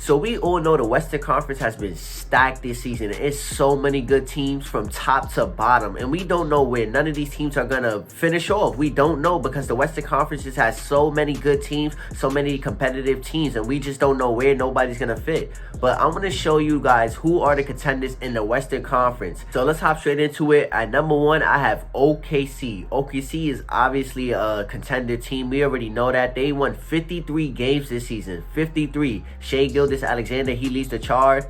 So we all know the Western Conference has been stacked this season. It's so many good teams from top to bottom, and we don't know where none of these teams are gonna finish off. We don't know because the Western Conference just has so many good teams, so many competitive teams, and we just don't know where nobody's gonna fit. But I'm gonna show you guys who are the contenders in the Western Conference. So let's hop straight into it. At number 1, I have OKC. OKC is obviously a contender team. We already know that. They won 53 games this season. 53. Shai Gilgeous-Alexander, he leads the charge.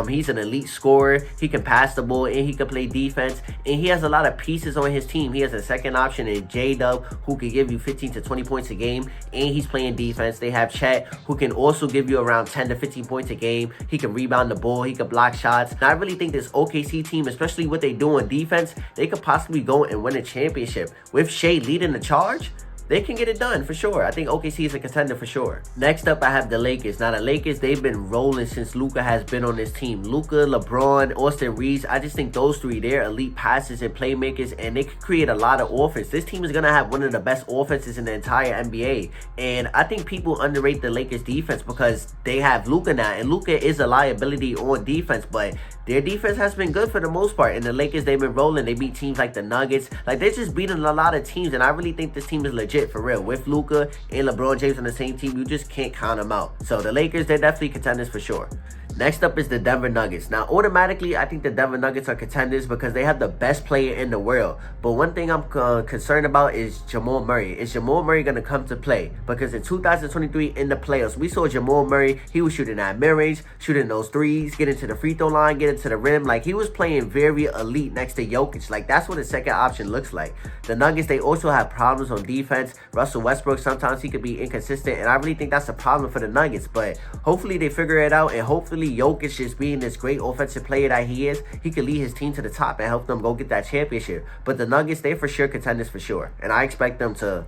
He's an elite scorer. He can pass the ball and he can play defense. And he has a lot of pieces on his team. He has a second option in J-Dub, who can give you 15 to 20 points a game. And he's playing defense. They have Chet, who can also give you around 10 to 15 points a game. He can rebound the ball. He can block shots. And I really think this OKC team, especially what they do on defense, they could possibly go and win a championship. With Shai leading the charge, they can get it done for sure. I think OKC is a contender for sure. Next up, I have the Lakers. Now, the Lakers, they've been rolling since Luka has been on this team. Luka, LeBron, Austin Reeves, I just think those three, they're elite passers and playmakers, and they can create a lot of offense. This team is going to have one of the best offenses in the entire NBA. And I think people underrate the Lakers defense because they have Luka now, and Luka is a liability on defense, but their defense has been good for the most part. And the Lakers, they've been rolling. They beat teams like the Nuggets. Like, they're just beating a lot of teams, and I really think this team is legit for real. With Luka and LeBron James on the same team, you just can't count them out. So the Lakers, they're definitely contenders for sure. Next up is the Denver Nuggets. Now, automatically, I think the Denver Nuggets are contenders because they have the best player in the world. But one thing I'm concerned about is Jamal Murray. Is Jamal Murray going to come to play? Because in 2023 in the playoffs, we saw Jamal Murray. He was shooting at mid-range, shooting those threes, getting to the free throw line, getting to the rim. Like, he was playing very elite next to Jokic. Like, that's what a second option looks like. The Nuggets, they also have problems on defense. Russell Westbrook, sometimes he could be inconsistent. And I really think that's a problem for the Nuggets. But hopefully they figure it out, and hopefully Jokic, just being this great offensive player that he is, he could lead his team to the top and help them go get that championship. But the Nuggets, they're for sure contenders for sure. And I expect them to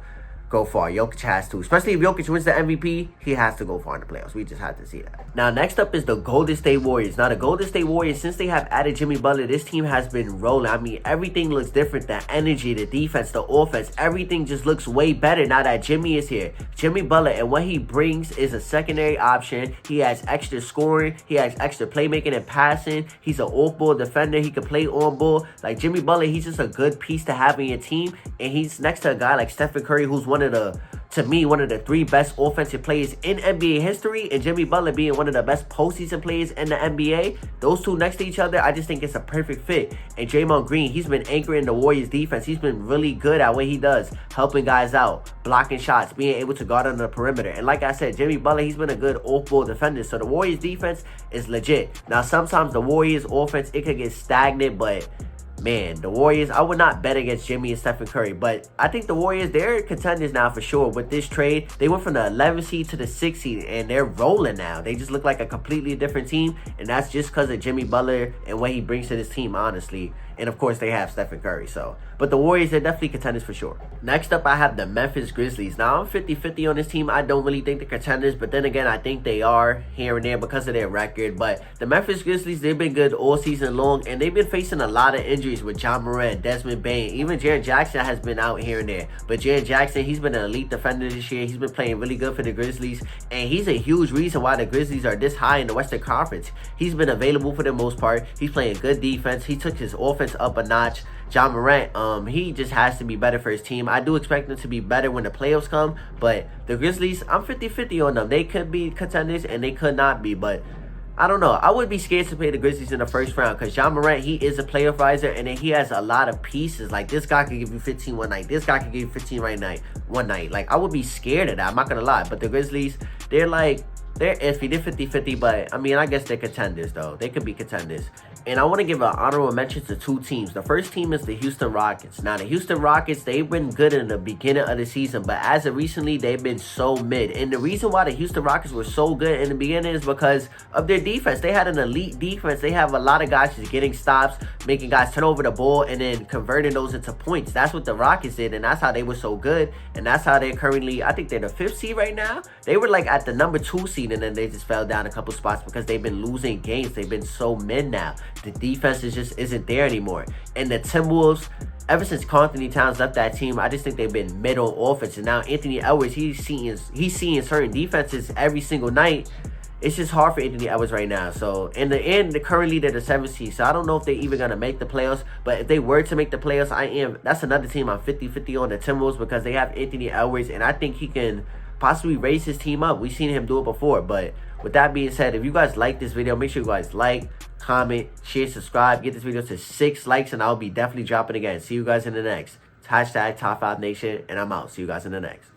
go far. Jokic has to. Especially if Jokic wins the MVP, he has to go far in the playoffs. We just have to see that. Now, next up is the Golden State Warriors. Now, the Golden State Warriors, since they have added Jimmy Butler, this team has been rolling. I mean, everything looks different. The energy, the defense, the offense, everything just looks way better now that Jimmy is here. Jimmy Butler, and what he brings is a secondary option. He has extra scoring. He has extra playmaking and passing. He's an off-ball defender. He can play on-ball. Like, Jimmy Butler, he's just a good piece to have in your team. And he's next to a guy like Stephen Curry, who's one of the, to me, one of the 3 best offensive players in NBA history, and Jimmy Butler being one of the best postseason players in the NBA. Those two next to each other, I just think it's a perfect fit. And Draymond Green, he's been anchoring the Warriors defense. He's been really good at what he does, helping guys out, blocking shots, being able to guard on the perimeter. And like I said, Jimmy Butler, he's been a good off-ball defender. So the Warriors defense is legit. Now, sometimes the Warriors offense, it could get stagnant, but man, the Warriors, I would not bet against Jimmy and Stephen Curry. But I think the Warriors, they're contenders now for sure. With this trade, they went from the 11th seed to the 6th seed, and they're rolling now. They just look like a completely different team, and that's just because of Jimmy Butler and what he brings to this team, honestly. And of course, they have Stephen Curry. But the Warriors, they're definitely contenders for sure. Next up, I have the Memphis Grizzlies. Now, I'm 50-50 on this team. I don't really think they're contenders, but then again, I think they are here and there because of their record. But the Memphis Grizzlies, they've been good all season long, and they've been facing a lot of injuries with John Morant, Desmond Bane. Even Jaren Jackson has been out here and there. But Jaren Jackson, he's been an elite defender this year. He's been playing really good for the Grizzlies, and he's a huge reason why the Grizzlies are this high in the Western Conference. He's been available for the most part. He's playing good defense. He took his offense up a notch. John Morant, he just has to be better for his team. I do expect them to be better when the playoffs come, but the Grizzlies, I'm 50-50 on them. They could be contenders and they could not be, but I don't know. I would be scared to play the Grizzlies in the first round because John Morant, he is a playoff riser, and then he has a lot of pieces. Like, this guy could give you 15 one night. This guy could give you 15 one night. Like, I would be scared of that. I'm not going to lie. But the Grizzlies, they're iffy. They're 50-50, but I mean, I guess they're contenders, though. They could be contenders. And I want to give an honorable mention to 2 teams. The first team is the Houston Rockets. Now, the Houston Rockets, they've been good in the beginning of the season, but as of recently, they've been so mid. And the reason why the Houston Rockets were so good in the beginning is because of their defense. They had an elite defense. They have a lot of guys just getting stops, making guys turn over the ball, and then converting those into points. That's what the Rockets did, and that's how they were so good. And that's how they're currently, I think they're the 5th seed right now. They were like at the number 2 seed, and then they just fell down a couple spots because they've been losing games. They've been so mid now. The defense just isn't there anymore. And the Timberwolves, ever since Anthony Towns left that team, I just think they've been mid on offense. And now Anthony Edwards, he's seeing certain defenses every single night. it's just hard for Anthony Edwards right now. So in the end, currently they're the 7th seed. So I don't know if they're even gonna make the playoffs. But if they were to make the playoffs, that's another team I'm 50-50 on, the Timberwolves, because they have Anthony Edwards, and I think he can possibly raise his team up. We've seen him do it before. But with that being said, if you guys like this video, make sure you guys like, comment, share, subscribe. Get this video to 6 likes, and I'll be definitely dropping again. See you guys in the next. It's #Top5Nation, and I'm out. See you guys in the next.